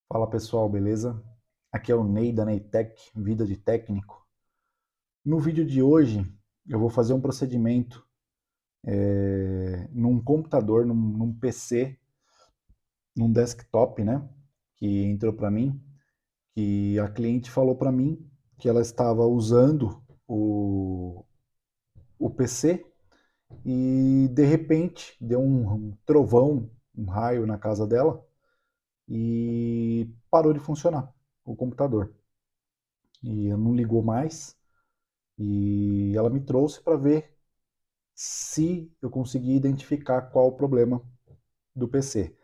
Fala pessoal, beleza? Aqui é o Ney da Neytec, Vida de Técnico. No vídeo de hoje eu vou fazer um procedimento num computador, num PC, num desktop, né? Que entrou para mim, que a cliente falou para mim que ela estava usando o PC e de repente deu um trovão, um raio na casa dela e parou de funcionar o computador. E não ligou mais. E ela me trouxe para ver se eu conseguia identificar qual o problema do PC.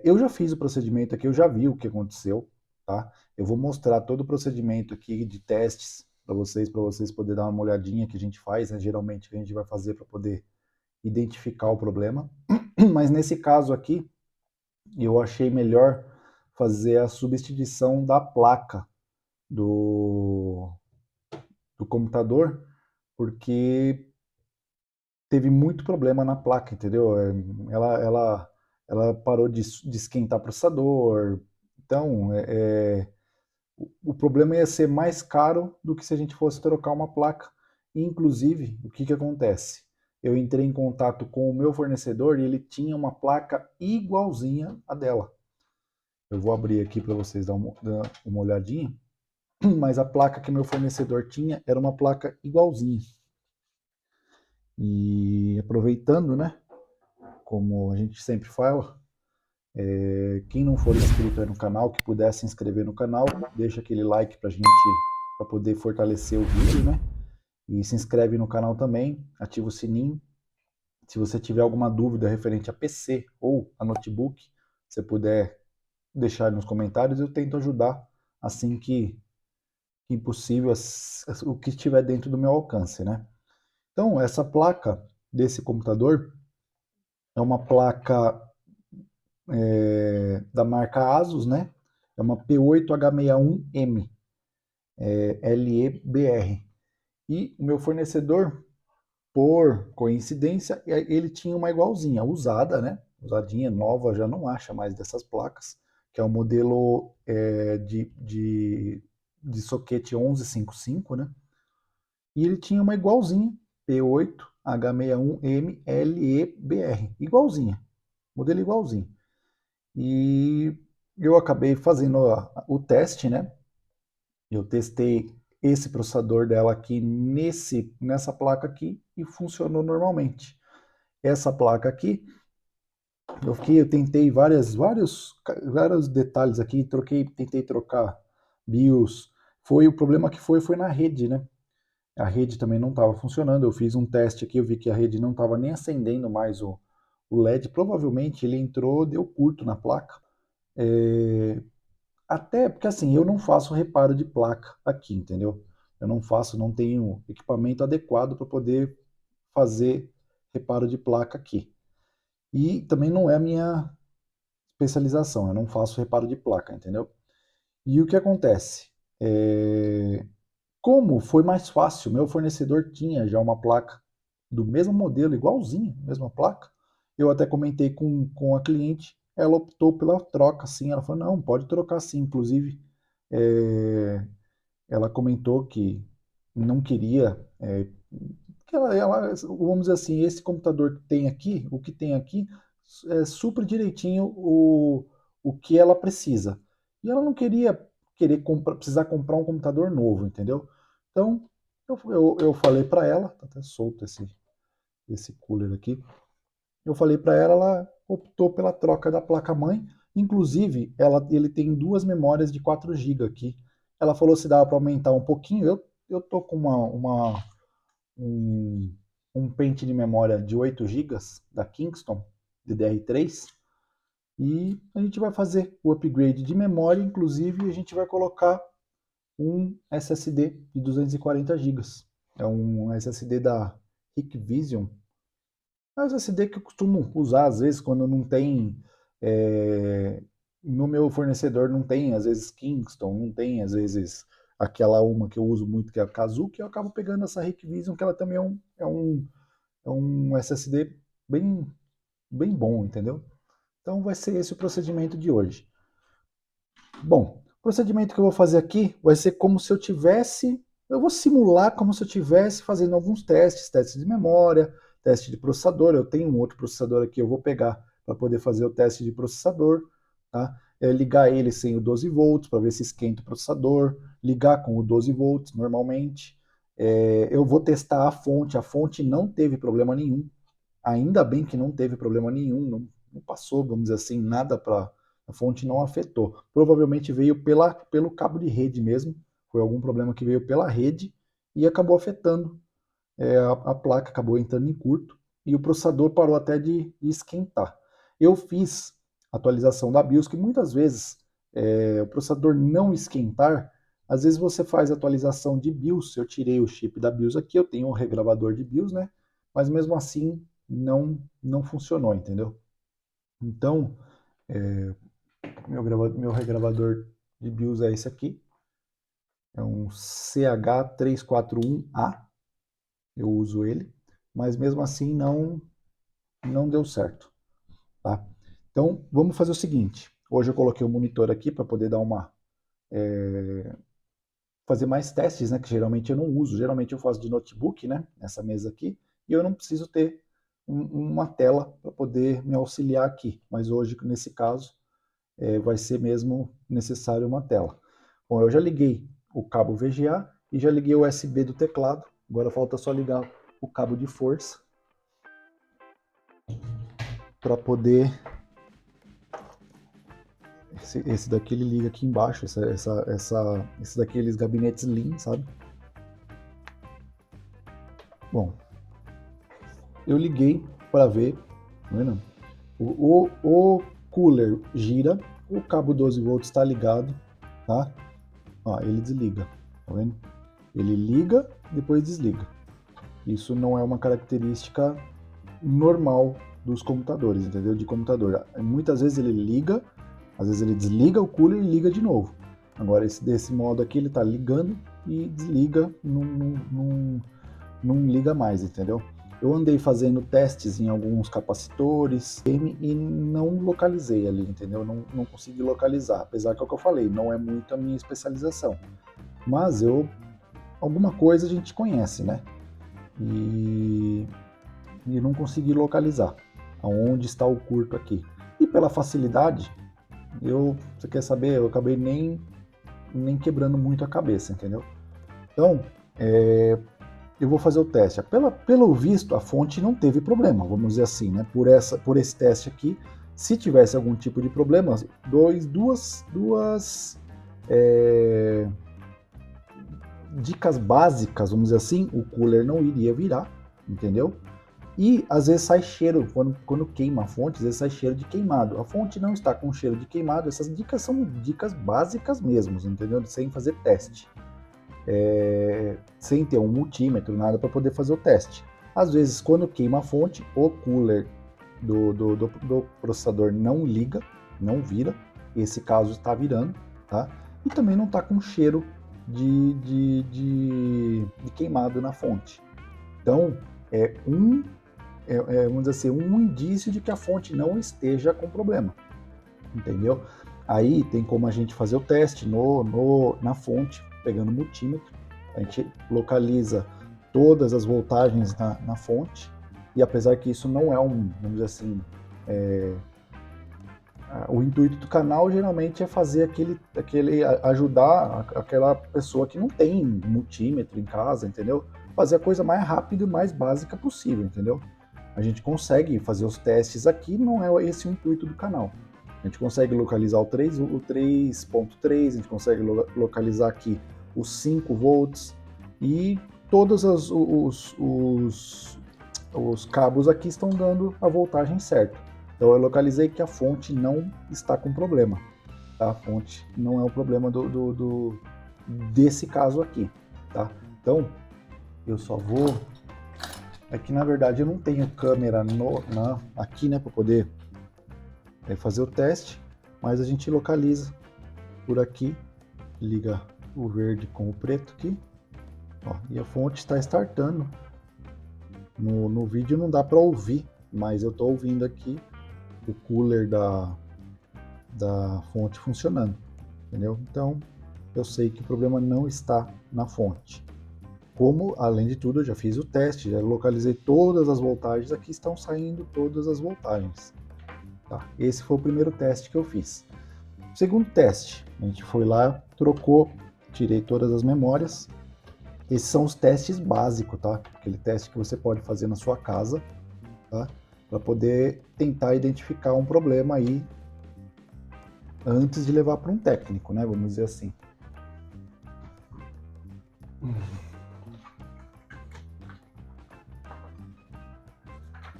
Eu já fiz o procedimento aqui, eu já vi o que aconteceu, tá? Eu vou mostrar todo o procedimento aqui de testes para vocês poderem dar uma olhadinha que a gente faz, né? Geralmente que a gente vai fazer para poder identificar o problema. Mas nesse caso aqui, eu achei melhor fazer a substituição da placa do, do computador, porque teve muito problema na placa, entendeu? Ela parou de esquentar processador. Então, o problema ia ser mais caro do que se a gente fosse trocar uma placa. Inclusive, o que acontece? Eu entrei em contato com o meu fornecedor e ele tinha uma placa igualzinha à dela. Eu vou abrir aqui para vocês dar uma olhadinha, mas a placa que meu fornecedor tinha era uma placa igualzinha. E aproveitando, né, como a gente sempre fala, quem não for inscrito aí no canal, que puder se inscrever no canal, deixa aquele like pra gente, para poder fortalecer o vídeo, né? E se inscreve no canal também, ativa o sininho. Se você tiver alguma dúvida referente a PC ou a notebook, você puder deixar nos comentários, eu tento ajudar assim que possível, o que estiver dentro do meu alcance, né? Então, essa placa desse computador é uma placa da marca Asus, né? É uma P8H61M LEBR. E o meu fornecedor, por coincidência, ele tinha uma igualzinha, usada, né? Usadinha, nova, já não acha mais dessas placas, que é o modelo de soquete 1155, né? E ele tinha uma igualzinha, P8H61M LEBR, igualzinha, modelo igualzinho. E eu acabei fazendo o teste, né? Eu testei esse processador dela aqui nessa placa aqui e funcionou normalmente. Essa placa aqui, eu tentei vários detalhes aqui, tentei trocar BIOS. O problema que foi na rede, né? A rede também não estava funcionando. Eu fiz um teste aqui, eu vi que a rede não estava nem acendendo mais o LED. Provavelmente ele entrou, deu curto na placa. É, Até porque assim, eu não faço reparo de placa aqui, entendeu? Eu não faço, não tenho equipamento adequado para poder fazer reparo de placa aqui. E também não é a minha especialização, eu não faço reparo de placa, entendeu? E o que acontece? É, Como foi mais fácil, meu fornecedor tinha já uma placa do mesmo modelo, igualzinho, mesma placa. Eu até comentei com a cliente, ela optou pela troca, sim. Ela falou, não, pode trocar sim. Inclusive, é, ela comentou que não queria, que vamos dizer assim, esse computador que tem aqui, o que tem aqui, supre direitinho o que ela precisa. E ela não precisar comprar um computador novo, entendeu? Então, eu falei para ela, tá até solto esse cooler aqui, eu falei para ela, ela optou pela troca da placa-mãe. Inclusive, ele tem duas memórias de 4 GB aqui. Ela falou se dava para aumentar um pouquinho. Eu tô com um, um pente de memória de 8 GB da Kingston DDR3 e a gente vai fazer o upgrade de memória. Inclusive, a gente vai colocar um SSD de 240 GB. É um SSD da Hikvision. É um SSD que eu costumo usar às vezes quando não tem. é, No meu fornecedor não tem, às vezes, Kingston, não tem, às vezes, aquela uma que eu uso muito, que é a Kazuki, eu acabo pegando essa Hikvision, que ela também é um SSD bem, bem bom, entendeu? Então vai ser esse o procedimento de hoje. Bom, o procedimento que eu vou fazer aqui vai ser como se eu vou simular como se eu estivesse fazendo alguns testes de memória, teste de processador. Eu tenho um outro processador aqui, eu vou pegar para poder fazer o teste de processador, tá? Ligar ele sem o 12 volts para ver se esquenta o processador, ligar com o 12 volts normalmente. Eu vou testar a fonte não teve problema nenhum, ainda bem que não teve problema nenhum, não passou, vamos dizer assim, nada para a fonte não afetou. Provavelmente veio pelo cabo de rede mesmo, foi algum problema que veio pela rede e acabou afetando. A placa acabou entrando em curto e o processador parou até de esquentar. Eu fiz atualização da BIOS, que muitas vezes o processador não esquentar, às vezes você faz atualização de BIOS. Eu tirei o chip da BIOS aqui, eu tenho um regravador de BIOS, né? Mas mesmo assim não funcionou, entendeu? Então, meu regravador de BIOS é esse aqui. É um CH341A. Eu uso ele. Mas mesmo assim não deu certo. Tá? Então, vamos fazer o seguinte. Hoje eu coloquei o monitor aqui para poder dar fazer mais testes, né? Que geralmente eu não uso. Geralmente eu faço de notebook, né? Nessa mesa aqui. E eu não preciso ter uma tela para poder me auxiliar aqui. Mas hoje, nesse caso, vai ser mesmo necessário uma tela. Bom, eu já liguei o cabo VGA e já liguei o USB do teclado. Agora falta só ligar o cabo de força para poder... Esse daqui ele liga aqui embaixo, esse daqueles gabinetes Lean, sabe? Bom, eu liguei para ver, tá vendo? O cooler gira, o cabo 12 volts está ligado, tá? Ó, ele desliga, tá vendo? Ele liga, depois desliga. Isso não é uma característica normal dos computadores, entendeu? De computador. Muitas vezes ele liga, às vezes ele desliga o cooler e liga de novo. Agora, desse modo aqui, ele está ligando e desliga, não liga mais, entendeu? Eu andei fazendo testes em alguns capacitores e não localizei ali, entendeu? Não consegui localizar, apesar que é o que eu falei, não é muito a minha especialização. Mas alguma coisa a gente conhece, né? E não consegui localizar aonde está o curto aqui. E pela facilidade, você quer saber, eu acabei nem quebrando muito a cabeça, entendeu? Então, eu vou fazer o teste. Pelo visto, a fonte não teve problema, vamos dizer assim, né? Por esse teste aqui, se tivesse algum tipo de problema, duas dicas básicas, vamos dizer assim, o cooler não iria virar, entendeu? E às vezes sai cheiro, quando queima a fonte, às vezes sai cheiro de queimado. A fonte não está com cheiro de queimado, essas dicas são dicas básicas mesmo, entendeu? Sem fazer teste. Sem ter um multímetro, nada para poder fazer o teste. Às vezes, quando queima a fonte, o cooler do processador não liga, não vira. Esse caso está virando, tá? E também não está com cheiro de queimado na fonte. Então, vamos dizer assim, um indício de que a fonte não esteja com problema, entendeu? Aí tem como a gente fazer o teste na fonte, pegando o multímetro, a gente localiza todas as voltagens na fonte, e apesar que isso não é vamos dizer assim, o intuito do canal geralmente é fazer ajudar aquela pessoa que não tem multímetro em casa, entendeu? Fazer a coisa mais rápida e mais básica possível, entendeu? A gente consegue fazer os testes aqui, não é esse o intuito do canal. A gente consegue localizar o 3.3, a gente consegue localizar aqui os 5 volts e todos os cabos aqui estão dando a voltagem certa. Então eu localizei que a fonte não está com problema. Tá? A fonte não é o problema desse caso aqui. Tá? Então eu só vou... Aqui na verdade eu não tenho câmera aqui, né, para poder fazer o teste, mas a gente localiza por aqui, liga o verde com o preto aqui, ó, e a fonte está startando. No vídeo não dá para ouvir, mas eu estou ouvindo aqui o cooler da fonte funcionando, entendeu? Então, eu sei que o problema não está na fonte. Como, além de tudo, eu já fiz o teste, já localizei todas as voltagens, aqui estão saindo todas as voltagens. Tá? Esse foi o primeiro teste que eu fiz. O segundo teste, a gente foi lá, trocou, tirei todas as memórias. Esses são os testes básicos, tá? Aquele teste que você pode fazer na sua casa, tá? Para poder tentar identificar um problema aí antes de levar para um técnico, né? Vamos dizer assim.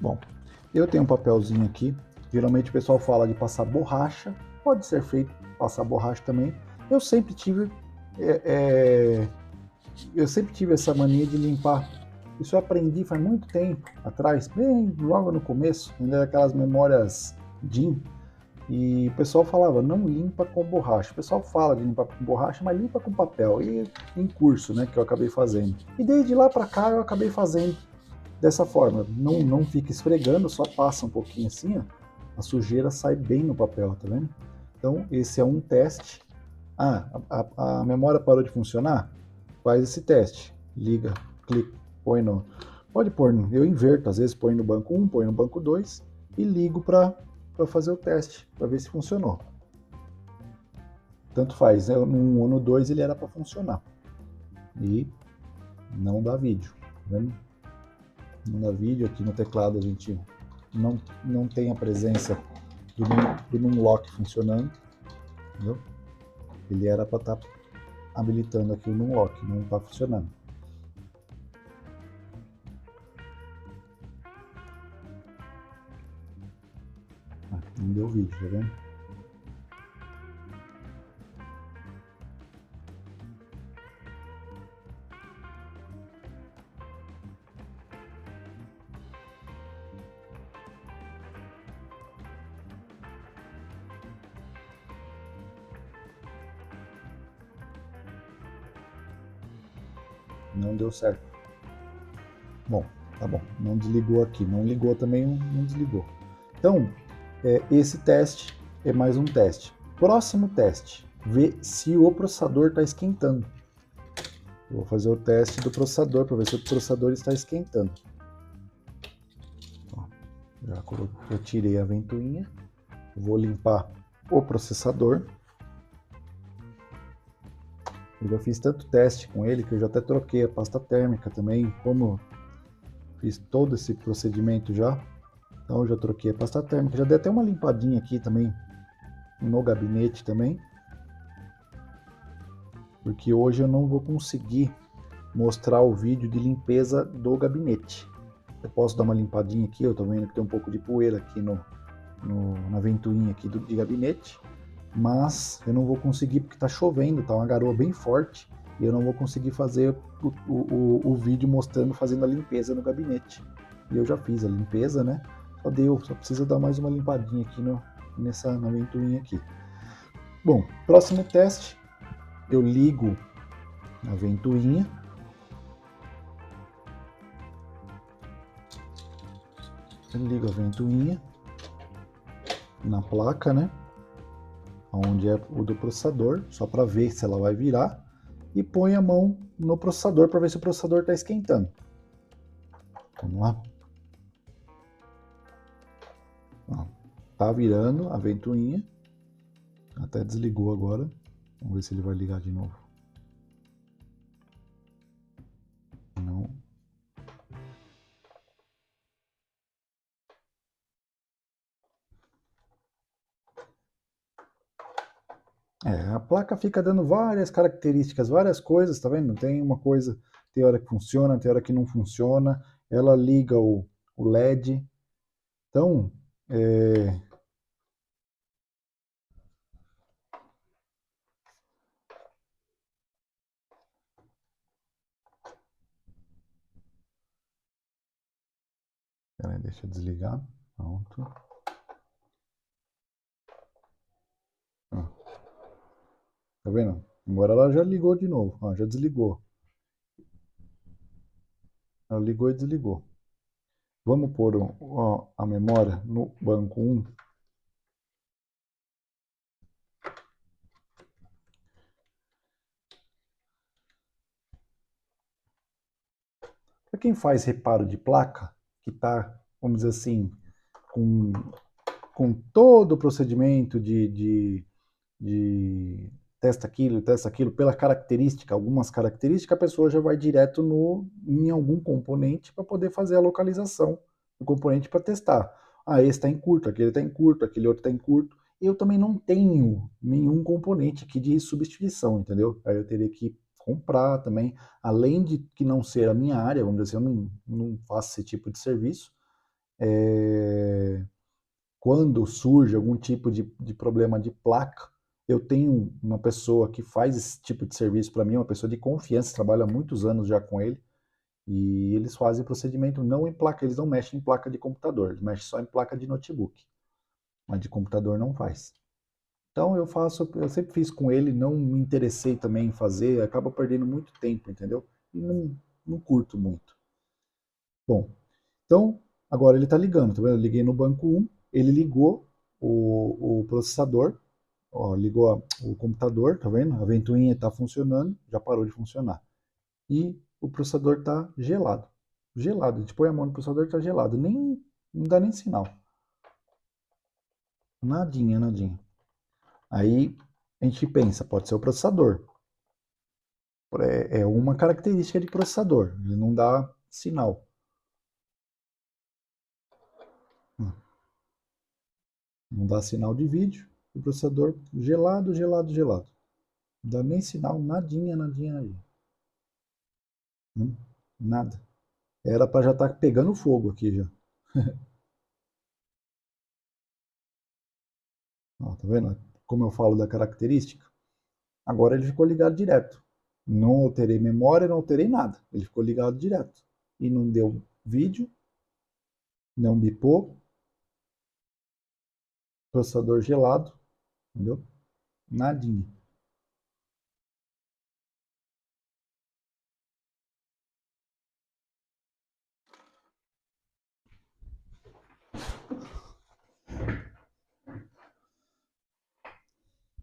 Bom, eu tenho um papelzinho aqui. Geralmente o pessoal fala de passar borracha. Pode ser feito passar borracha também. Eu sempre tive, eu sempre tive essa mania de limpar. Isso eu aprendi faz muito tempo atrás, bem logo no começo, ainda aquelas memórias DIN. E o pessoal falava, não limpa com borracha. O pessoal fala de limpar com borracha, mas limpa com papel. E em curso, né, que eu acabei fazendo. E desde lá para cá eu acabei fazendo dessa forma. Não fica esfregando, só passa um pouquinho assim, ó. A sujeira sai bem no papel, tá vendo? Então esse é um teste. Ah, a memória parou de funcionar? Faz esse teste. Liga, clica, põe no... Pode pôr, eu inverto, às vezes põe no banco 1, põe no banco 2 e ligo para fazer o teste, para ver se funcionou. Tanto faz, né? No 1 ou no 2 ele era para funcionar. E não dá vídeo, tá vendo? Não dá vídeo, aqui no teclado a gente não tem a presença do numlock funcionando, entendeu? Ele era para estar habilitando aqui o numlock, não está funcionando. Não deu vídeo, tá vendo? Não deu certo. Bom, tá bom. Não desligou aqui. Não ligou também, não desligou. Então, esse teste é mais um teste. Próximo teste. Ver se o processador está esquentando. Eu vou fazer o teste do processador para ver se o processador está esquentando. Ó, eu tirei a ventoinha. Vou limpar o processador. Eu já fiz tanto teste com ele que eu já até troquei a pasta térmica também. Como fiz todo esse procedimento já, então eu já troquei a pasta térmica. Já dei até uma limpadinha aqui também no gabinete também. Porque hoje eu não vou conseguir mostrar o vídeo de limpeza do gabinete. Eu posso dar uma limpadinha aqui, eu estou vendo que tem um pouco de poeira aqui na ventoinha aqui de gabinete, mas eu não vou conseguir porque está chovendo, tá uma garoa bem forte, e eu não vou conseguir fazer o vídeo mostrando, fazendo a limpeza no gabinete. E eu já fiz a limpeza, né? Só precisa dar mais uma limpadinha aqui na ventoinha aqui. Bom, próximo teste, eu ligo a ventoinha. Eu ligo a ventoinha na placa, né? Onde é o do processador, só para ver se ela vai virar. E põe a mão no processador para ver se o processador está esquentando. Vamos lá. Ó, tá virando a ventoinha. Até desligou agora. Vamos ver se ele vai ligar de novo. Não. A placa fica dando várias características, várias coisas, tá vendo? Tem uma coisa, tem hora que funciona, tem hora que não funciona. Ela liga o LED. Então, peraí, deixa eu desligar. Pronto. Tá vendo? Agora ela já ligou de novo. Ó, já desligou. Ela ligou e desligou. Vamos pôr a memória no banco 1. Para quem faz reparo de placa, que está, vamos dizer assim, com todo o procedimento de testa aquilo, pela característica, algumas características, a pessoa já vai direto em algum componente para poder fazer a localização do componente para testar. Ah, esse está em curto, aquele está em curto, aquele outro está em curto. Eu também não tenho nenhum componente aqui de substituição, entendeu? Aí eu teria que comprar também, além de que não ser a minha área, vamos dizer assim, eu não faço esse tipo de serviço. Quando surge algum tipo de problema de placa, eu tenho uma pessoa que faz esse tipo de serviço para mim, uma pessoa de confiança, trabalha há muitos anos já com ele, e eles fazem procedimento não em placa, eles não mexem em placa de computador, eles mexem só em placa de notebook, mas de computador não faz. Então eu sempre fiz com ele, não me interessei também em fazer, acaba perdendo muito tempo, entendeu? E não curto muito. Bom, então agora ele está ligando, tá vendo? Eu liguei no banco 1, ele ligou o processador, ó, ligou o computador, tá vendo? A ventoinha está funcionando, já parou de funcionar. E o processador está gelado. Gelado, a gente põe a mão no processador, está gelado, não dá nem sinal. Nadinha, nadinha. Aí a gente pensa, pode ser o processador. É uma característica de processador, ele não dá sinal. Não dá sinal de vídeo, o processador gelado, gelado, gelado. Não dá nem sinal, nadinha, nadinha, nadinha. Nada. Era para já estar pegando fogo aqui já. Ó, tá vendo? Como eu falo da característica? Agora ele ficou ligado direto. Não alterei memória, não alterei nada. Ele ficou ligado direto. E não deu vídeo, não bipou, processador gelado, entendeu? Nadinha.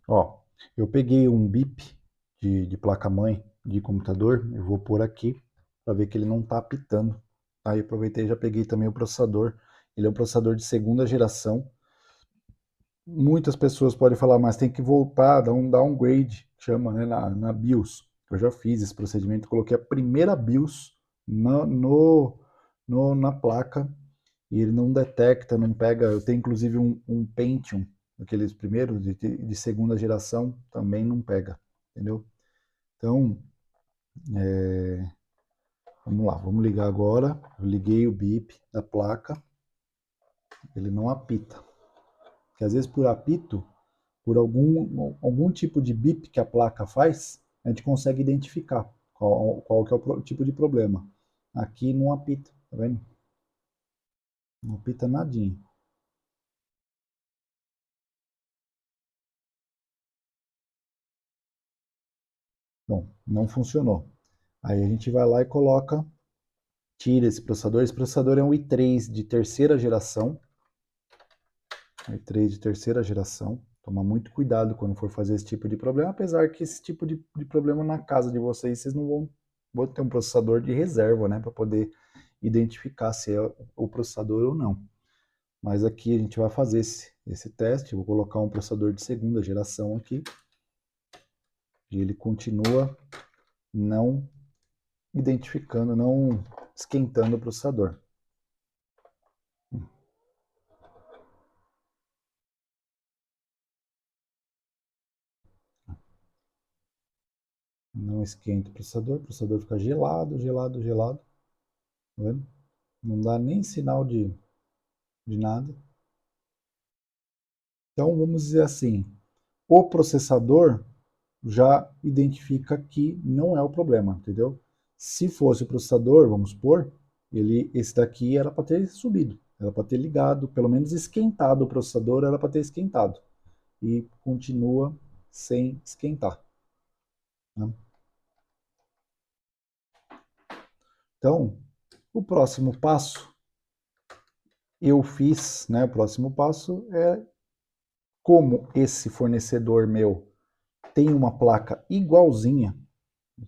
Ó, eu peguei um bip de placa-mãe de computador, eu vou pôr aqui para ver que ele não está apitando. Aí aproveitei e já peguei também o processador. Ele é um processador de segunda geração. Muitas pessoas podem falar, mas tem que voltar, dar um downgrade, chama, né, na BIOS. Eu já fiz esse procedimento, coloquei a primeira BIOS na placa e ele não detecta, não pega. Eu tenho inclusive um Pentium, aqueles primeiros de segunda geração, também não pega, entendeu? Então, vamos lá, vamos ligar agora. Eu liguei o bip da placa, ele não apita. Porque às vezes por apito, por algum tipo de bip que a placa faz, a gente consegue identificar qual que é o tipo de problema. Aqui não apita, tá vendo? Não apita nadinha. Bom, não funcionou. Aí a gente vai lá e coloca, tira esse processador. Esse processador é um i3 de terceira geração. i3 de terceira geração. Toma muito cuidado quando for fazer esse tipo de problema, apesar que esse tipo de problema na casa de vocês não vão ter um processador de reserva, né, para poder identificar se é o processador ou não. Mas aqui a gente vai fazer esse teste. Eu vou colocar um processador de segunda geração aqui. E ele continua não identificando, não esquentando o processador. Não esquenta o processador fica gelado, gelado, gelado. Tá vendo? Não dá nem sinal de nada. Então vamos dizer assim, o processador já identifica que não é o problema, entendeu? Se fosse o processador, vamos supor, esse daqui era para ter subido, era para ter ligado, pelo menos esquentado o processador, era para ter esquentado. E continua sem esquentar, né? Então, o próximo passo eu fiz, né? O próximo passo é como esse fornecedor meu tem uma placa igualzinha,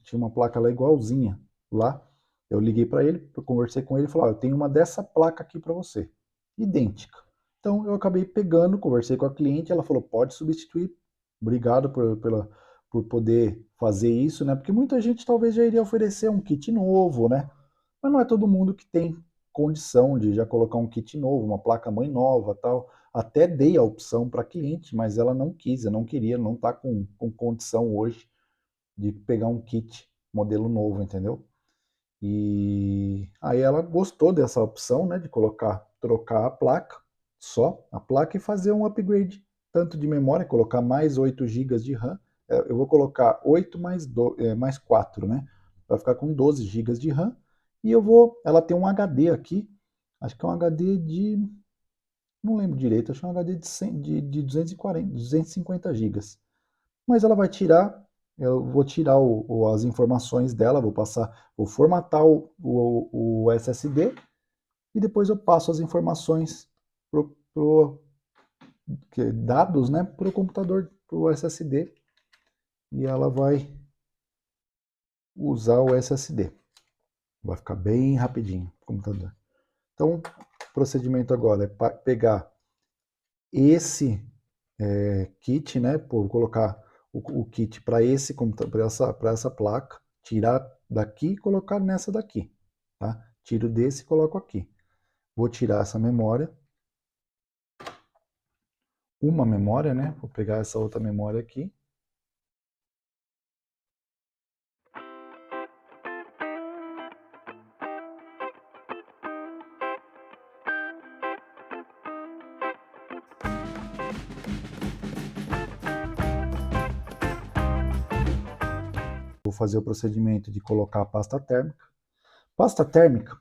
tinha uma placa lá igualzinha lá, Eu liguei para ele, eu conversei com ele e falei, eu tenho uma dessa placa aqui para você, idêntica. Então eu acabei pegando, conversei com a cliente, ela falou, pode substituir, obrigado por poder fazer isso, né? Porque muita gente talvez já iria oferecer um kit novo, né? Mas não é todo mundo que tem condição de já colocar um kit novo, uma placa-mãe nova, tal. Até dei a opção para a cliente, mas ela não quis, não queria, não está com condição hoje de pegar um kit modelo novo, entendeu? E aí ela gostou dessa opção, né, de trocar a placa, só a placa e fazer um upgrade, tanto de memória, colocar mais 8 GB de RAM. Eu vou colocar 8 mais 4, né? Vai ficar com 12 GB de RAM. E ela tem um HD aqui, acho que é um HD não lembro direito, acho que é um HD de 240, 250 GB. Mas ela vai tirar, eu vou tirar as informações dela, vou formatar o SSD e depois eu passo as informações dados, né, para o computador, para o SSD, e ela vai usar o SSD. Vai ficar bem rapidinho o computador. Então, o procedimento agora é pegar esse kit, né, vou colocar o kit para esse computador, para essa placa, tirar daqui e colocar nessa daqui, tá? Tiro desse e coloco aqui. Vou tirar essa memória, uma memória, né? Vou pegar essa outra memória aqui. Vou fazer o procedimento de colocar a pasta térmica. Pasta térmica,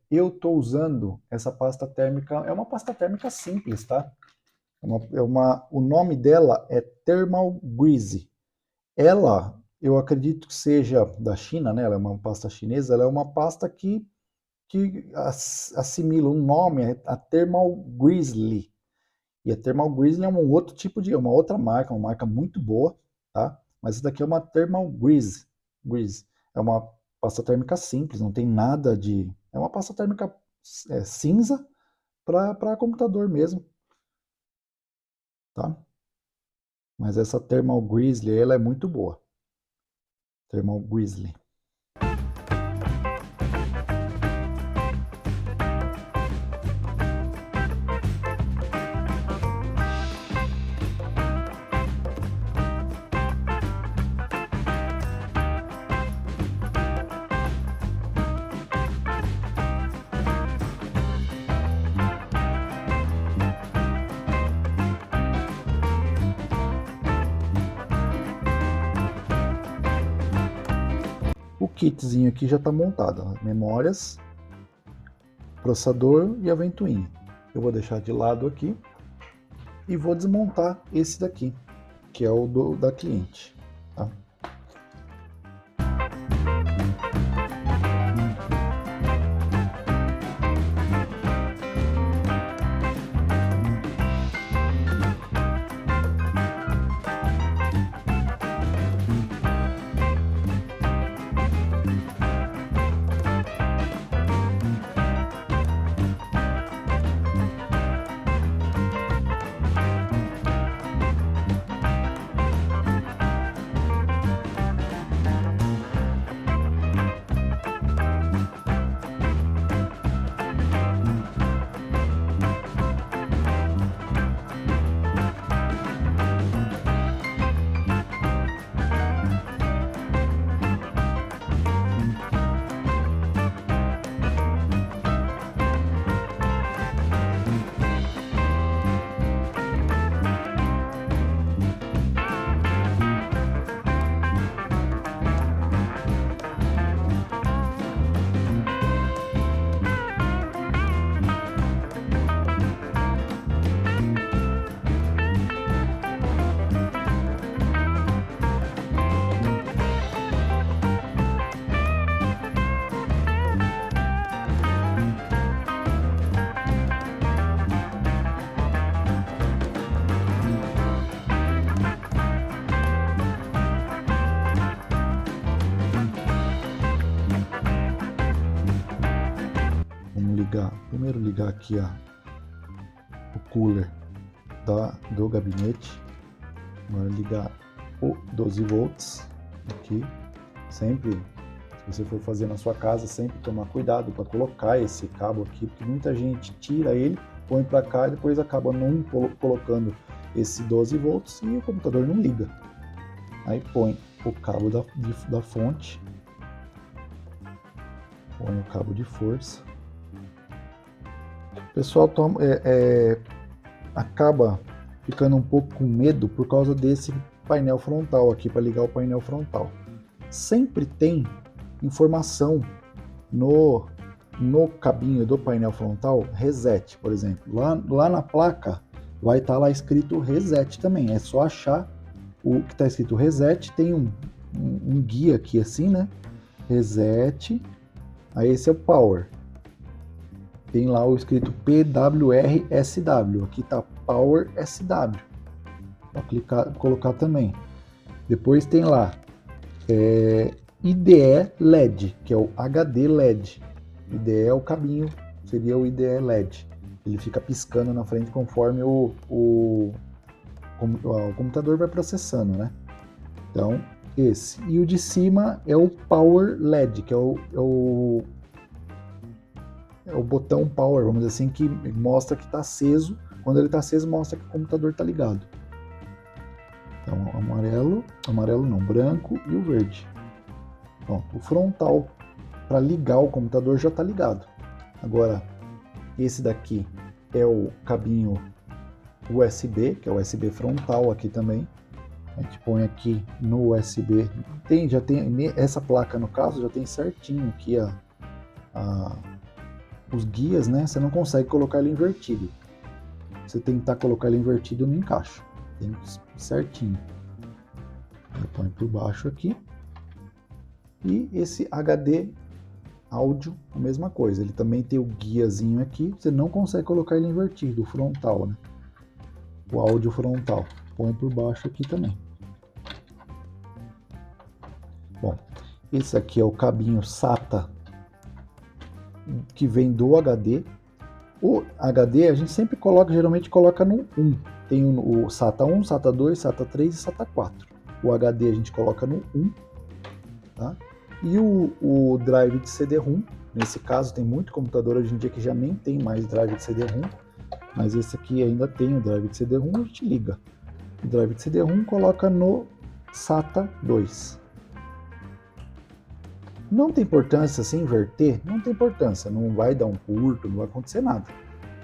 eu estou usando essa pasta térmica, é uma pasta térmica simples, tá? O nome dela é Thermal Grease. Ela, eu acredito que seja da China, né? Ela é uma pasta chinesa, ela é uma pasta que assimila um nome a Thermal Grizzly. E a Thermal Grizzly é um outro tipo de, uma outra marca, uma marca muito boa, tá? Mas essa daqui é uma Thermal Grease. É uma pasta térmica simples, não tem nada de... É uma pasta térmica cinza para computador mesmo, tá? Mas essa Thermal Grizzly, ela é muito boa. Thermal Grizzly. O kitzinho aqui já está montado, ó. Memórias, processador e a ventoinha. Eu vou deixar de lado aqui e vou desmontar esse daqui, que é o da cliente, tá? primeiro ligar aqui o cooler do gabinete. Agora ligar o 12 volts aqui. Sempre, se você for fazer na sua casa, sempre tomar cuidado para colocar esse cabo aqui, porque muita gente tira ele, põe para cá e depois acaba não colocando esse 12 volts e o computador não liga. Aí põe o cabo da fonte, põe o cabo de força. O pessoal acaba ficando um pouco com medo por causa desse painel frontal aqui, para ligar o painel frontal. Sempre tem informação no cabinho do painel frontal, reset, por exemplo. Lá na placa vai estar lá escrito reset também. É só achar o que está escrito reset. Tem um guia aqui assim, né? Reset. Aí esse é o power. Tem lá o escrito PWRSW. Aqui está Power SW. Vou colocar também. Depois tem lá IDE LED, que é o HD LED. IDE é o cabinho, seria o IDE LED. Ele fica piscando na frente conforme o computador vai processando, né? Então, esse. E o de cima é o Power LED, que é o botão Power, vamos dizer assim, que mostra que está aceso. Quando ele está aceso, mostra que o computador está ligado. Então, amarelo não, branco e o verde. Pronto, o frontal para ligar o computador já está ligado. Agora, esse daqui é o cabinho USB, que é o USB frontal aqui também. A gente põe aqui no USB. Já tem essa placa, no caso, já tem certinho aqui os guias, né? Você não consegue colocar ele invertido. Se você tentar colocar ele invertido, não encaixa. Tem certinho. Eu ponho por baixo aqui. E esse HD áudio, a mesma coisa. Ele também tem o guiazinho aqui. Você não consegue colocar ele invertido, o frontal, né? O áudio frontal. Põe por baixo aqui também. Bom, esse aqui é o cabinho SATA que vem do HD. O HD a gente sempre geralmente coloca no 1. Tem o SATA 1, SATA 2, SATA 3 e SATA 4. O HD a gente coloca no 1, tá? E o drive de CD-ROM, nesse caso tem muito computador hoje em dia que já nem tem mais drive de CD-ROM, mas esse aqui ainda tem o drive de CD-ROM, a gente liga. O drive de CD-ROM coloca no SATA 2. Não tem importância se inverter, não tem importância, não vai dar um curto, não vai acontecer nada.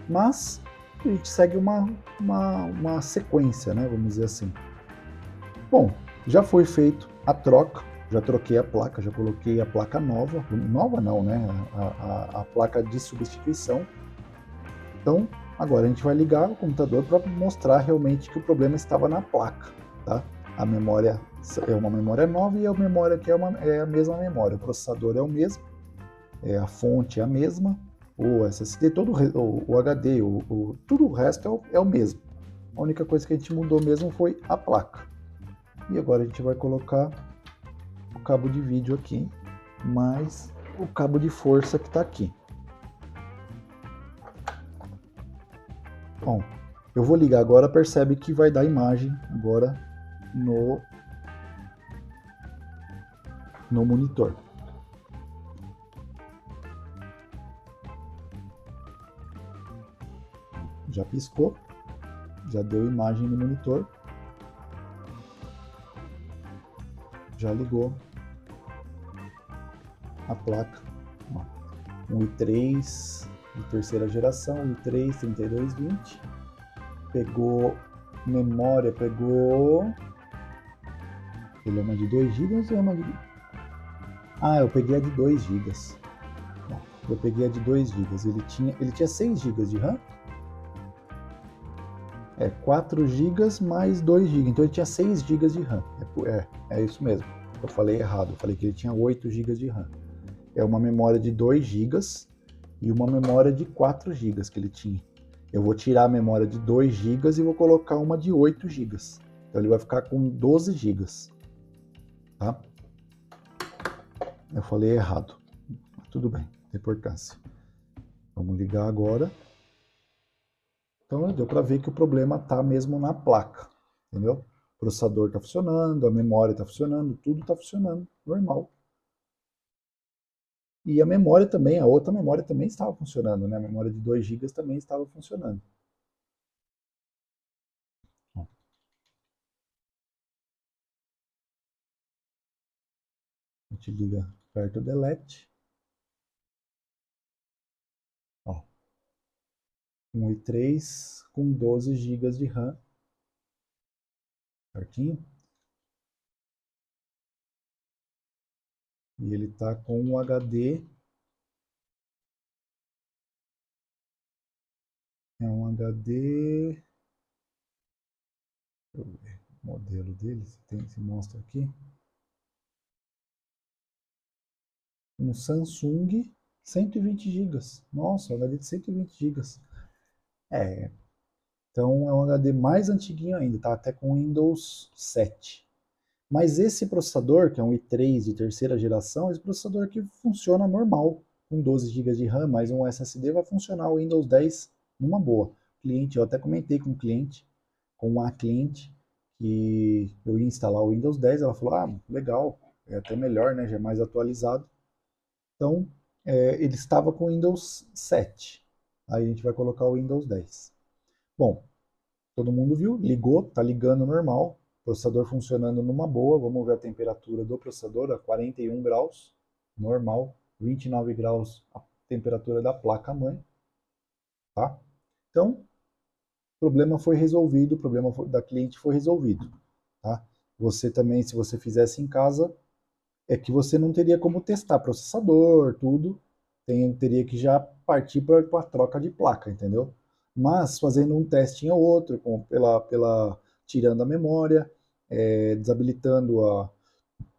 Mas a gente segue uma sequência, né, vamos dizer assim. Bom, já foi feito a troca, já troquei a placa, já coloquei a placa nova não, né, a placa de substituição. Então, agora a gente vai ligar o computador para mostrar realmente que o problema estava na placa, tá? A memória é uma memória nova e a memória aqui é a mesma memória. O processador é o mesmo, a fonte é a mesma, o SSD, todo o HD, tudo o resto é o mesmo. A única coisa que a gente mudou mesmo foi a placa. E agora a gente vai colocar o cabo de vídeo aqui, mais o cabo de força que está aqui. Bom, eu vou ligar agora, percebe que vai dar imagem agora no monitor. Já piscou, já deu imagem no monitor, já ligou a placa. 1 i3 de terceira geração, 1 i3 3220. Pegou memória, ele é uma de 2 GB ou é uma de... eu peguei a de 2 GB. Eu peguei a de 2 GB. Ele tinha 6 GB de RAM. 4 GB mais 2 GB. Então ele tinha 6 GB de RAM. É isso mesmo. Eu falei errado. Eu falei que ele tinha 8 GB de RAM. É uma memória de 2 GB e uma memória de 4 GB que ele tinha. Eu vou tirar a memória de 2 GB e vou colocar uma de 8 GB. Então ele vai ficar com 12 GB. Tá? Eu falei errado. Tudo bem, não tem importância. Vamos ligar agora. Então deu para ver que o problema está mesmo na placa, entendeu? O processador está funcionando, a memória está funcionando, tudo está funcionando normal. E a memória também, a outra memória também estava funcionando, né? A memória de 2 GB também estava funcionando. A gente liga perto do delete. Ó, 1 e 3 com 12 GB de RAM. Certinho? E ele está com um HD. É um HD. Deixa eu ver o modelo dele, se mostra aqui. Um Samsung 120 GB. Nossa, um HD de 120 GB. Então é um HD mais antiguinho ainda, tá até com Windows 7. Mas esse processador, que é um i3 de terceira geração, esse processador aqui funciona normal, com 12 GB de RAM, mais um SSD, vai funcionar o Windows 10 numa boa. Cliente, eu até comentei com o cliente, com uma cliente, que eu ia instalar o Windows 10, ela falou, ah, legal, é até melhor, né, já é mais atualizado. Então, ele estava com o Windows 7, aí a gente vai colocar o Windows 10. Bom, todo mundo viu, ligou, tá ligando normal, processador funcionando numa boa, vamos ver a temperatura do processador, a 41 graus, normal, 29 graus a temperatura da placa-mãe, tá? Então, o problema foi resolvido, o problema da cliente foi resolvido, tá? Você também, se você fizesse em casa, é que você não teria como testar processador, tudo, teria que já partir para a troca de placa, entendeu? Mas fazendo um testinho ou outro, tirando a memória, desabilitando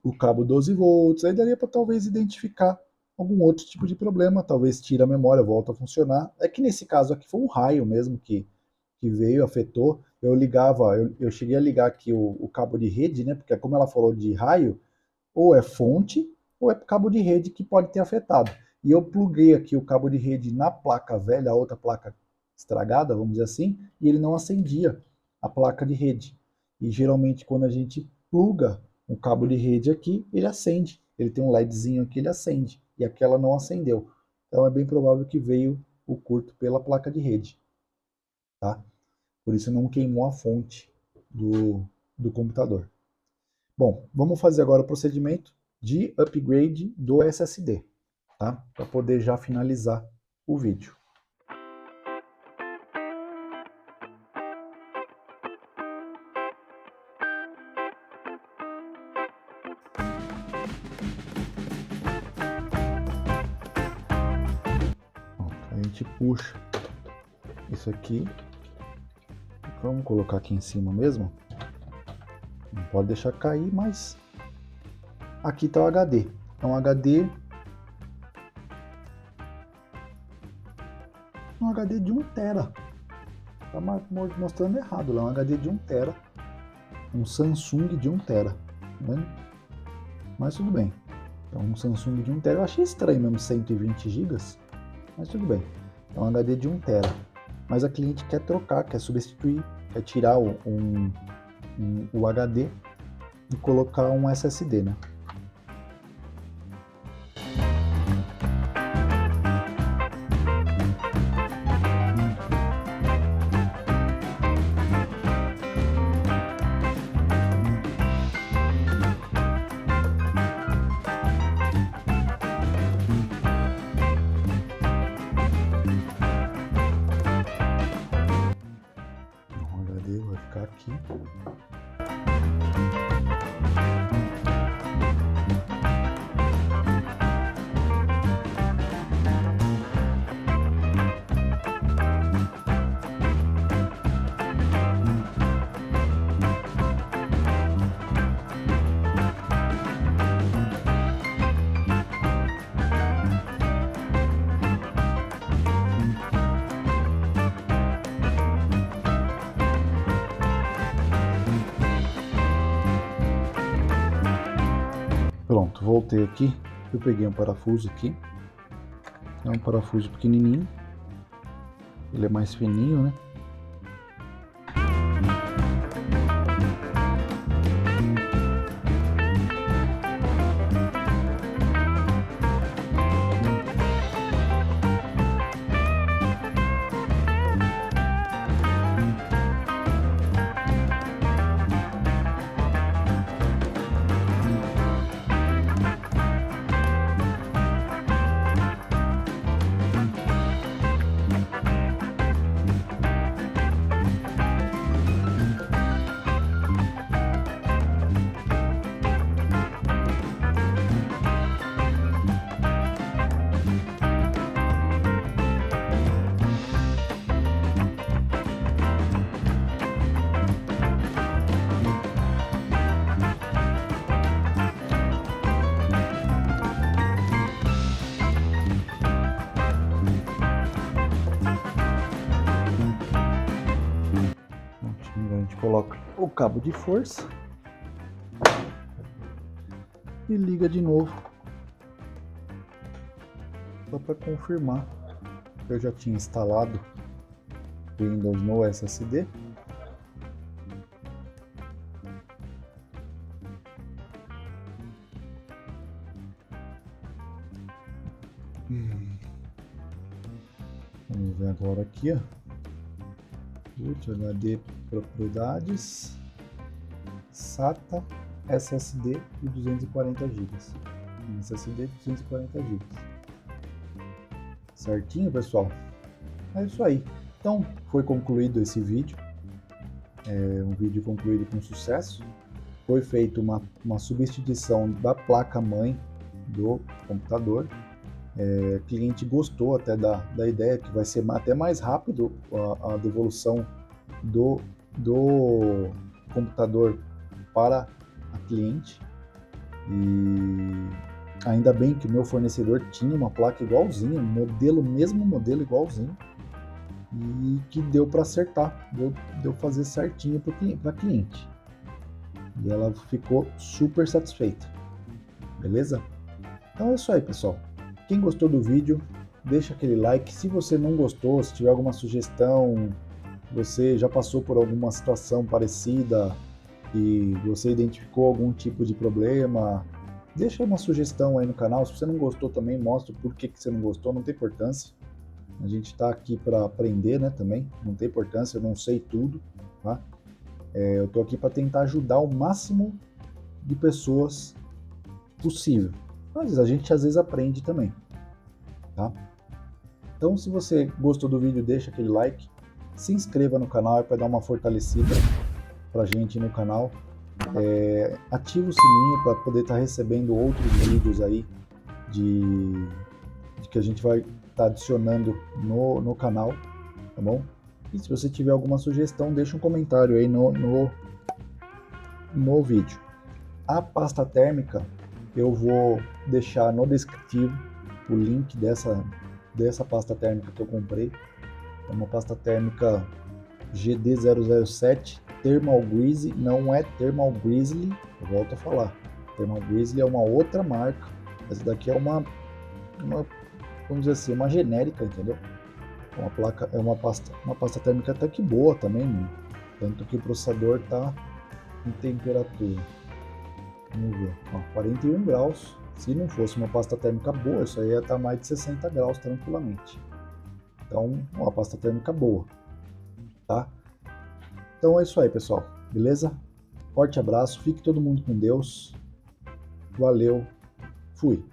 o cabo 12 volts, aí daria para talvez identificar algum outro tipo de problema, talvez tira a memória, volta a funcionar. É que nesse caso aqui foi um raio mesmo que veio, afetou. Eu cheguei a ligar aqui o cabo de rede, né? Porque como ela falou de raio, ou é fonte ou é cabo de rede que pode ter afetado. E eu pluguei aqui o cabo de rede na placa velha, a outra placa estragada, vamos dizer assim, e ele não acendia a placa de rede. E geralmente quando a gente pluga um cabo de rede aqui, ele acende. Ele tem um LEDzinho aqui, ele acende. E aquela não acendeu. Então é bem provável que veio o curto pela placa de rede. Tá? Por isso não queimou a fonte do computador. Bom, vamos fazer agora o procedimento de upgrade do SSD, tá? Para poder já finalizar o vídeo. A gente puxa isso aqui. Vamos colocar aqui em cima mesmo. Não pode deixar cair, mas aqui está o HD. É um HD de 1 tera. Tá mostrando errado lá, um HD de 1 tera. Um Samsung de 1 tera. Tá vendo? Mas tudo bem. Então um Samsung de 1 tera, eu achei estranho mesmo 120 GB, mas tudo bem. É um HD de 1 tera. Mas a cliente quer trocar, quer substituir, quer tirar o HD e colocar um SSD, né? O HD vai ficar aqui. Pronto, voltei aqui. Eu peguei um parafuso aqui. É um parafuso pequenininho. Ele é mais fininho, né? A gente coloca o cabo de força e liga de novo, só para confirmar. Eu já tinha instalado o Windows no SSD. Vamos ver agora aqui, ó. Boot HD propriedades, SATA, SSD e 240 GB. SSD 240 GB. Certinho, pessoal? É isso aí. Então, foi concluído esse vídeo. Um vídeo concluído com sucesso. Foi feita uma substituição da placa-mãe do computador. O cliente gostou até da ideia, que vai ser até mais rápido a devolução do computador para a cliente. E ainda bem que o meu fornecedor tinha uma placa igualzinha, mesmo modelo igualzinho, e que deu para acertar, deu fazer certinho para a cliente. E ela ficou super satisfeita. Beleza? Então é isso aí, pessoal. Quem gostou do vídeo, deixa aquele like. Se você não gostou, se tiver alguma sugestão, você já passou por alguma situação parecida e você identificou algum tipo de problema, deixa uma sugestão aí no canal. Se você não gostou também, mostra por que você não gostou, não tem importância. A gente está aqui para aprender, né, também, não tem importância, eu não sei tudo, tá? Eu estou aqui para tentar ajudar o máximo de pessoas possível. Mas a gente às vezes aprende também, tá? Então, se você gostou do vídeo, deixa aquele like, se inscreva no canal para dar uma fortalecida pra gente no canal, ativa o sininho para poder estar recebendo outros vídeos aí de que a gente vai estar adicionando no canal, tá bom? E se você tiver alguma sugestão, deixa um comentário aí no vídeo. A pasta térmica, eu vou deixar no descritivo o link dessa pasta térmica que eu comprei. É uma pasta térmica GD007 Thermal Grease, não é Thermal Grizzly, eu volto a falar. Thermal Grizzly é uma outra marca. Essa daqui é uma vamos dizer assim, uma genérica, entendeu? É uma pasta térmica até que boa também, né? Tanto que o processador está em temperatura. Vamos ver, 41 graus. Se não fosse uma pasta térmica boa, isso aí ia estar mais de 60 graus tranquilamente. Então, uma pasta térmica boa, tá? Então é isso aí, pessoal. Beleza? Forte abraço, fique todo mundo com Deus. Valeu, fui.